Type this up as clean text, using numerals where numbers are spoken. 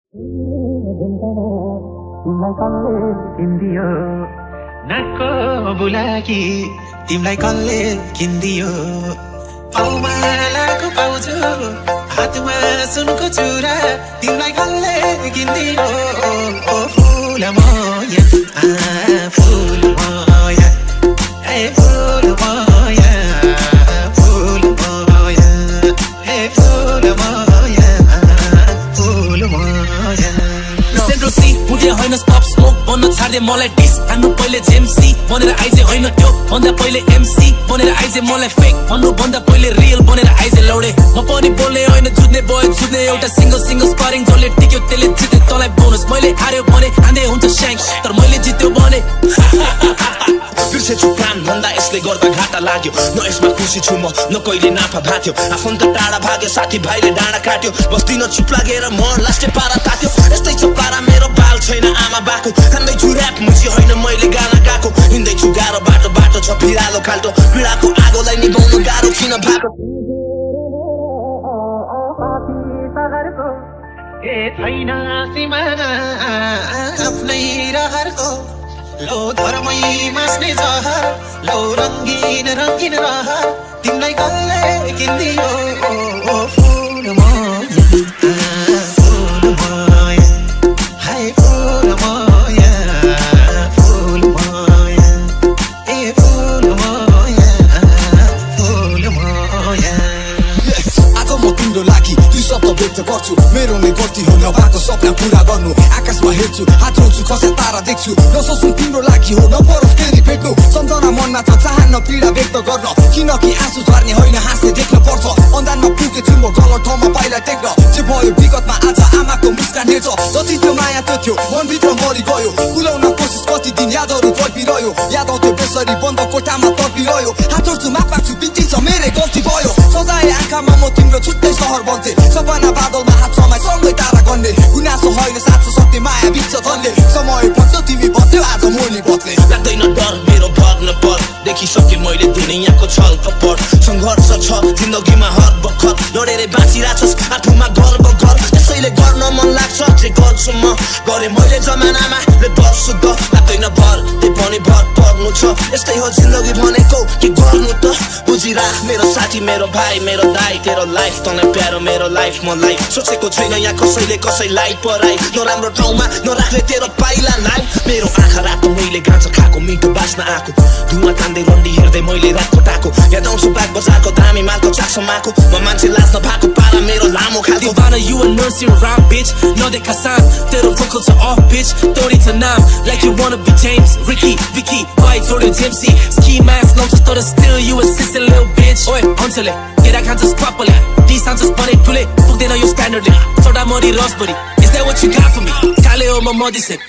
तिमलाई कसले किन्दियो नाकको बुलाकी तिमलाई कसले किन्दियो पाउमा लाको पाउँछु हातमा सुनको चुरा तिमलाई कसले किन्दियो ओ फुल माया फुल माया a full Maya full Maya a full Maya full Maya central C मुझे होइन स्टप स्मोक बन्न छाड्दे मलाई डिस हान्नु पहिले जेमसी बनेर आइजे होइन त्यो भन्दा पहिले एमसी बनेर आइजे मलाई फेक भन्नु भन्दा पहिले रियल बनेर आइजे लौडे म पनि बोल्ने होइन जुत्ने बय जुत्ने एउटा सिंगल स्पारिङ जसले टिक्यो त्यसले जित्यो तँलाई बोनस मैले हार्यो भने हान्दै हुन्छ स्याङ्क तर मैले जित्यो भने बिर्सेछु प्राण भन्दा यसले गर्दा घाटा लाग्यो न यसमा खुसी छु म न कहिले नाफा भाथ्यो आफन्त टाढा भाग्यो साथी भाइले डाँडा काट्यो बस्दिन चुप लागेर म लास्टे पारा तात्यो यस्तै छ पारा मेरो बाल छैन आमा बाको खाँदैछु ऱ्याप मुसी होइन मैले गाना गाएको हिँड्दैछु गाह्रो बाटो बाटो छ भिरालो खाल्टो पीडाको आगोलाई निभाउनु गाह्रो किन भएको छैन सिमाना आफ्नै रहरको लो धर्मै मास्ने जहर लो रङ्गीन रङ्गीन रहर तिमीलाई कसले किन्दियो ओ फुल माया फुल माया हाय फुल माया फुल माया ए फुल माया फुल माया आज म तिम्रो लागि दुई शब्द व्यक्त गर्छु मेरो नै गल्ती हो नभएको सपना पुरा गर्नु आकाशमा हेर्छु हात जोड्छु कसै तारा देख्छु नसोच्नु तिम्रो लागि हो नपरोस् फेरि भेट्नु सम्झना मनमा छ चाहन्न पीडा व्यक्त गर्न किनकि आँसु झर्ने होइन हाँस्ने देख्न पर्छ अन्धारमा पुगेछु म गलत ठाउँमा पाइला टेक्न जे भयो विगतमा आज आमाको मुस्कान हेर्छ जति त्यो माया त्यो थियो मनभित्र मरि गयो भुलाउन कोसिस कति दिन यादहरू गल्पिरह्यो याद आउँथ्यो बेसरी बन्द कोठामा तर्पिरह्यो हात जोड्छु माफ माग्छु बिन्ती छ मेरै गल्ती भयो सजाए आँखामा म तिम्रो छुट्टै सहर बन्थे सपना बादलमा हात समय सँगै तारा गर्ने गुनासो होइन साँचो सत्य माया बिच धनले समय बद्यो तिमी बद्यो आज मोली बद्ले लाग्दैन डर मेरो भग्न पर देखिसके मैले दुनियाँको छल कपट सङ्घर्ष छ जिन्दगीमा हर बखत लडेरै बाँचिरहेछस् आफूमा गर्व गर त्यसैले गर्न मन लाग्छ जे गर्छु म गरे मैले जमानामा बर्छु त लाग्दैन भर त्यही पनि भर पर्नु छ यस्तै हो जिन्दगी भनेको के गर्नु त बुझिराख मेरो साथी मेरो भाइ मेरो दाइ तेरो लाइफ तँलाई प्यारो मेरो लाइफ मलाई सोचेको छैन यहाँ कसैले कसैलाई पराई नराम्रो ठाउँमा नराख्ने तेरो पाइलालाई मेरो आँखा रातो मैले गाँचा खाएको मिठो बास्न आएको धुवा तान्दै रन्डी हेर्दै मैले रात कोटाएको याद आउँछु बाग बजारको दामी मालको चाक्समाको म मान्छे लास्न भएको पारा मेरो लामो खालको Divana, you a nursery rhyme, bitch. No de Kasan, तेरो vocal to off, bitch. Tori to Nam, like you wanna be James, Ricky, Vicky, White, or the Dempsey. Ski mask, long just thought still you a sister little bitch. Oi, ontele, get that kind of properly. These sounds just funny, too late. Book they know your standard. So that money, Rosbury. Is that what you got for me? Kale o my mother said.